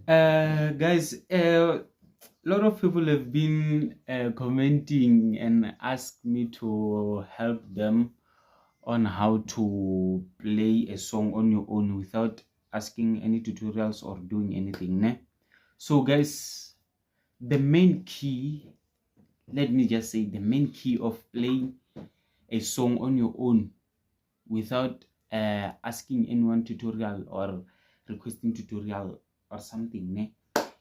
Guys, a lot of people have been commenting and asked me to help them on how to play a song on your own without asking any tutorials or doing anything. Ne? So, guys, the main key, let me just say, the main key of playing a song on your own without asking anyone tutorial or requesting tutorial or something, ne?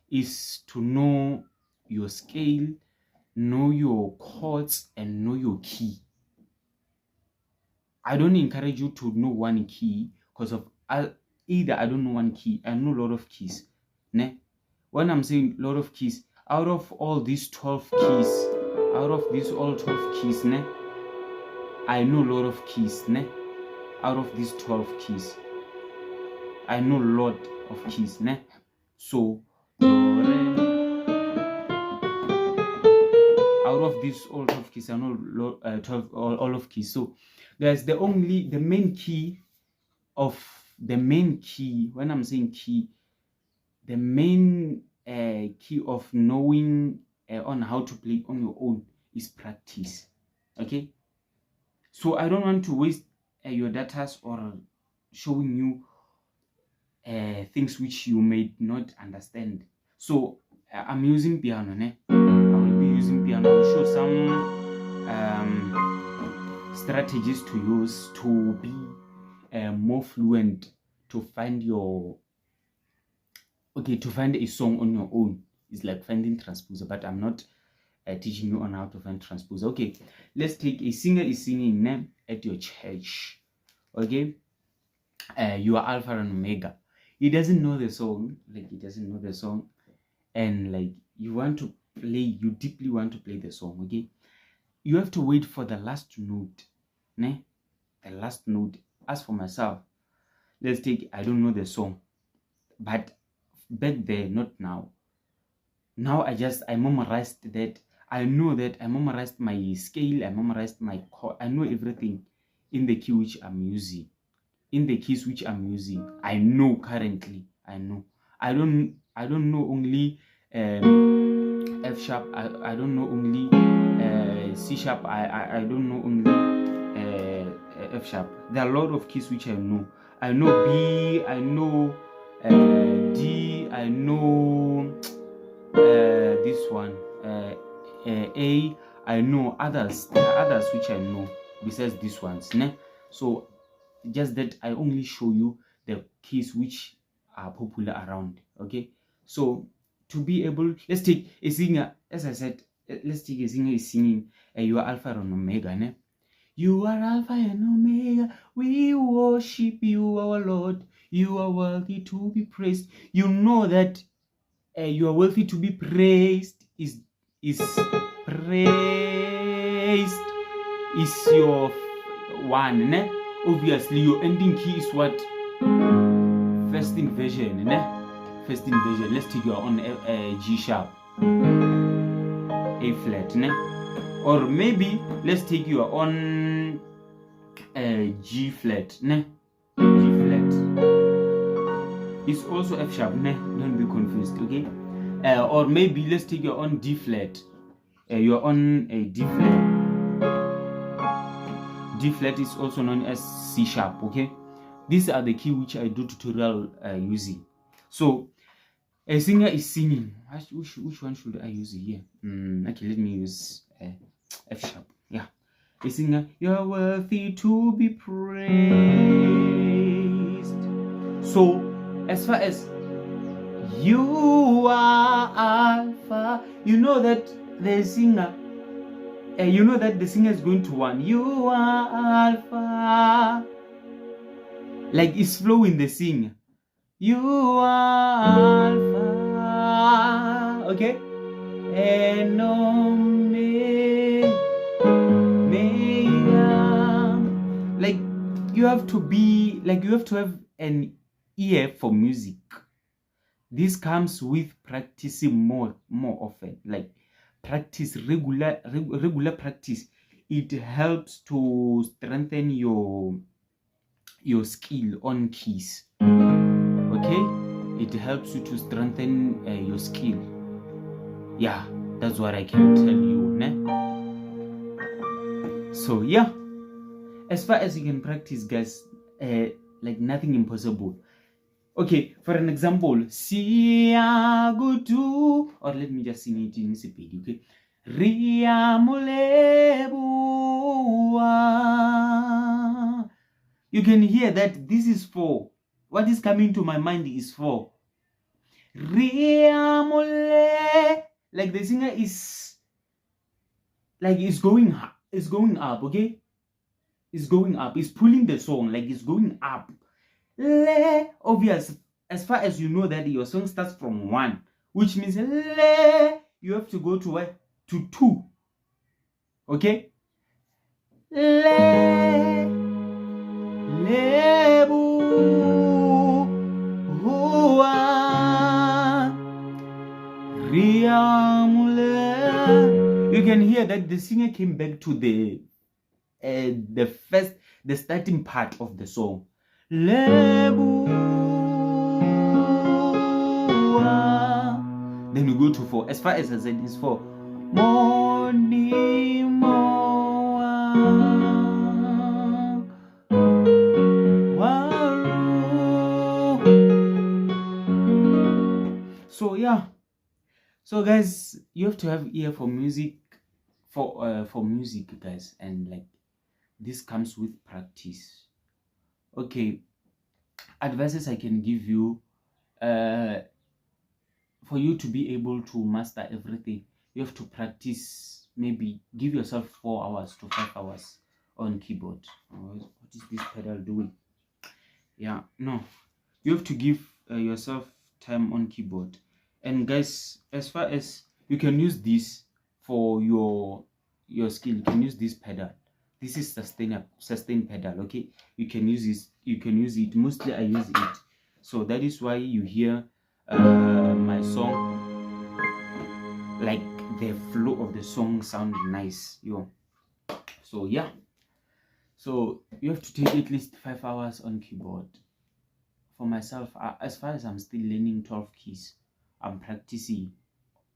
Is to know your scale, know your chords, and know your key. I don't encourage you to know one key because of either I don't know one key, I know a lot of keys. Ne? When I'm saying a lot of keys, out of all these 12 keys, out of these all 12 keys, ne? I know a lot of keys, ne? Out of these 12 keys, I know a lot of keys, ne? So, do, re, out of these all 12 keys, I know 12 all of keys. So guys, the main key of the main key, when I'm saying key, the main key of knowing on how to play on your own is practice. Okay, so I don't want to waste your data or showing you things which you may not understand. So I'm using piano, ne? I will be using piano. I will show some strategies to use to be more fluent, to find your to find a song on your own. It's like finding transposer, but I'm not teaching you on how to find transposer. Okay, let's take a singer is singing at your church. Okay, you are Alpha and Omega. He doesn't know the song, and like you want to play, you deeply want to play the song. Okay, you have to wait for the last note, ne? The last note. As for myself, let's take, I don't know the song, but back there, not now. Now I memorized that. I know that I memorized my scale, I memorized my chord, I know everything in the key which I'm using. In the keys which I'm using, I know currently. I know. I don't know only F sharp. I don't know only C sharp. I don't know only F sharp. There are a lot of keys which I know. I know B. I know D. I know this one A. I know others. There are others which I know besides these ones. Ne? So just that I only show you the keys which are popular around. Okay, so to be able, let's take a singer, as I said, let's take a singer is singing you are Alpha and Omega, ne? You are Alpha and Omega, we worship you, our Lord. You are worthy to be praised. You know that you are worthy to be praised is praised is your one, ne? Obviously your ending key is what? First inversion, ne? First inversion. Let's take your on G sharp, A flat, ne? Or maybe let's take your on G flat, ne? G flat. It's also F sharp, ne? Don't be confused, okay? Or maybe let's take your on D flat. You're on a D flat. D flat is also known as C sharp, okay? These are the key which I do tutorial using. So a singer is singing. Which one should I use here? Okay, let me use F sharp. Yeah. A singer, you're worthy to be praised. So as far as you are Alpha, you know that the singer is going to one. You are Alpha. Like it's flowing the singer. You are Alpha. Okay? And Omega. Like you have to have an ear for music. This comes with practicing more often. Like practice, regular practice. It helps to strengthen your skill on keys. Okay, it helps you to strengthen your skill. Yeah, that's what I can tell you, ne? So yeah, as far as you can practice, guys, like nothing impossible. Okay, for an example, Siagutu, or let me just sing it in Sepedi, okay? Riamulebua. You can hear that this is 4. What is coming to my mind is 4. Riamule, like the singer is like it's going up, okay? It's going up, it's pulling the song, like it's going up. Le, obvious, as far as you know that your song starts from 1, which means le, you have to go to what? To 2. Okay? Le, lebu, hua, riamule. You can hear that the singer came back to the starting part of the song. Lebu. Then we go to 4. As far as I said, it's 4. Moni moa waru. So yeah. So guys, you have to have ear for music, for music, guys, and like this comes with practice. Okay, advices I can give you, for you to be able to master everything, you have to practice. Maybe give yourself 4 hours to 5 hours on keyboard. What is this pedal doing? Yeah, no, you have to give yourself time on keyboard. And guys, as far as you can use this for your skill, you can use this pedal. This is sustain pedal, okay? You can use this, you can use it. Mostly I use it. So that is why you hear my song, like the flow of the song sound nice, yo. So yeah, so you have to take at least 5 hours on keyboard. For myself, as far as I'm still learning 12 keys, I'm practicing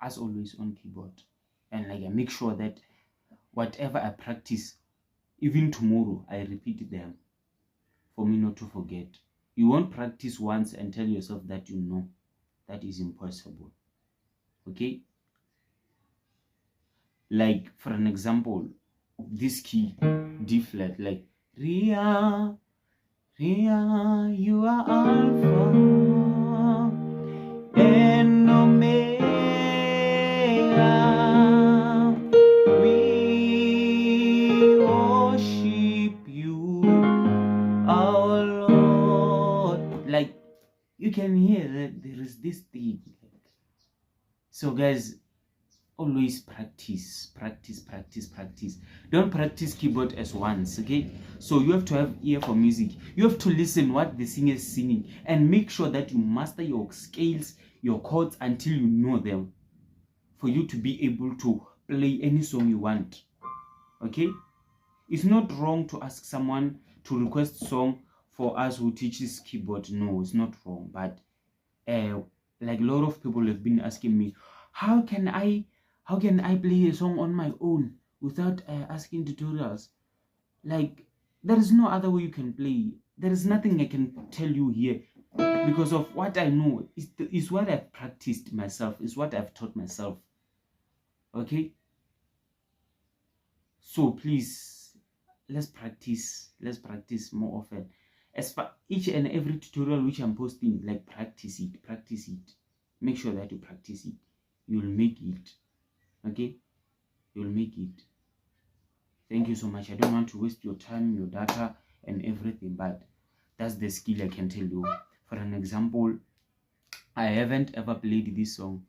as always on keyboard, and like I make sure that whatever I practice, even tomorrow, I repeat them for me not to forget. You won't practice once and tell yourself that you know. That is impossible. Okay? Like, for an example, this key, D flat, like, Ria, Ria, you are Alpha and Omega. We worship you, our Lord. Like, you can hear that there is this thing. So guys, always practice. Don't practice keyboard as once, okay? So you have to have ear for music. You have to listen what the singer is singing and make sure that you master your scales, your chords until you know them, for you to be able to play any song you want. Okay? It's not wrong to ask someone to request song for us who teaches keyboard. No, it's not wrong. But like a lot of people have been asking me, how can I play a song on my own without asking tutorials? Like, there is no other way you can play. There is nothing I can tell you here, because of what I know. Is what I've practiced myself, is what I've taught myself. Okay? So please, let's practice more often. As for each and every tutorial which I'm posting, like, practice it. Make sure that you practice it. You'll make it. Okay? You'll make it. Thank you so much. I don't want to waste your time, your data, and everything, but that's the skill I can tell you. For an example, I haven't ever played this song.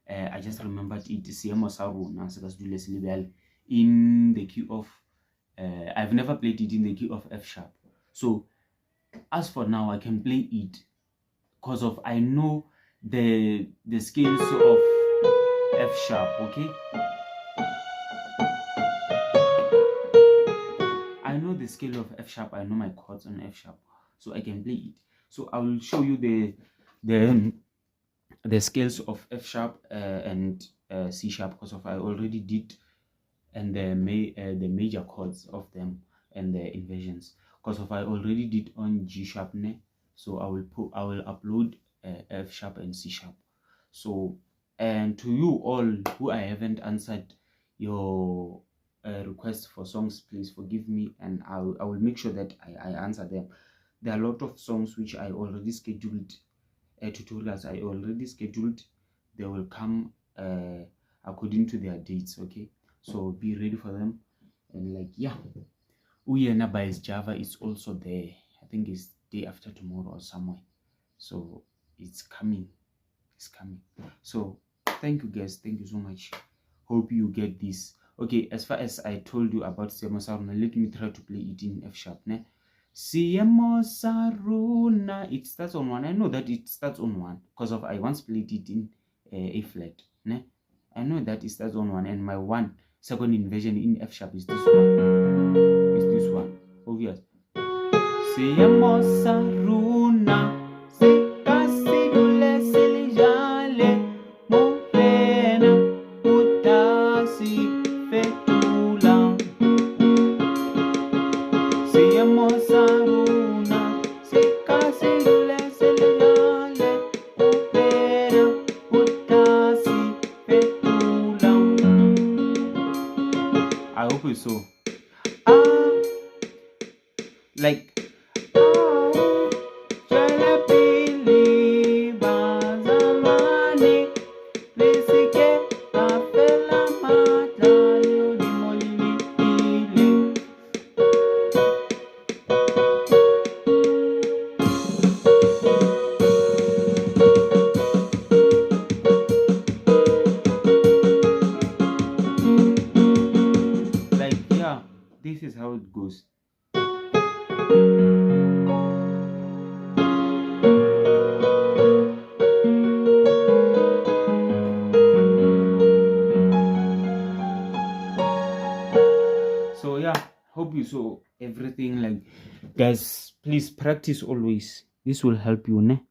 I just remembered it in the key of I've never played it in the key of F sharp. So as for now, I can play it because of I know the scales of F sharp. Okay, I know the scale of F sharp. I know my chords on F sharp, so I can play it. So I will show you the the scales of F sharp and C sharp, because of I already did, and the major chords of them and the inversions, because of I already did on G sharp, ne? So I will upload F sharp and C sharp. So, and to you all who I haven't answered your request for songs, please forgive me, and I will make sure that I answer them. There are a lot of songs which I already scheduled, tutorials I already scheduled. They will come according to their dates, okay? So be ready for them. And like, yeah, Uyena by Java is also there. I think it's day after tomorrow or somewhere. So it's coming. It's coming. So thank you guys. Thank you so much. Hope you get this. Okay, as far as I told you about Seemo Saruna, let me try to play it in F sharp. Ne? Seemo Saruna. It starts on 1. I know that it starts on 1 because of I once played it in A flat. Ne? I know that it starts on 1, and my second inversion in F sharp is this one. Is this one. Obvious. Seemo Saruna. I hope it's so. Like, yeah, this is how it goes. So yeah, hope you saw everything. Like, guys, please practice always. This will help you, ne?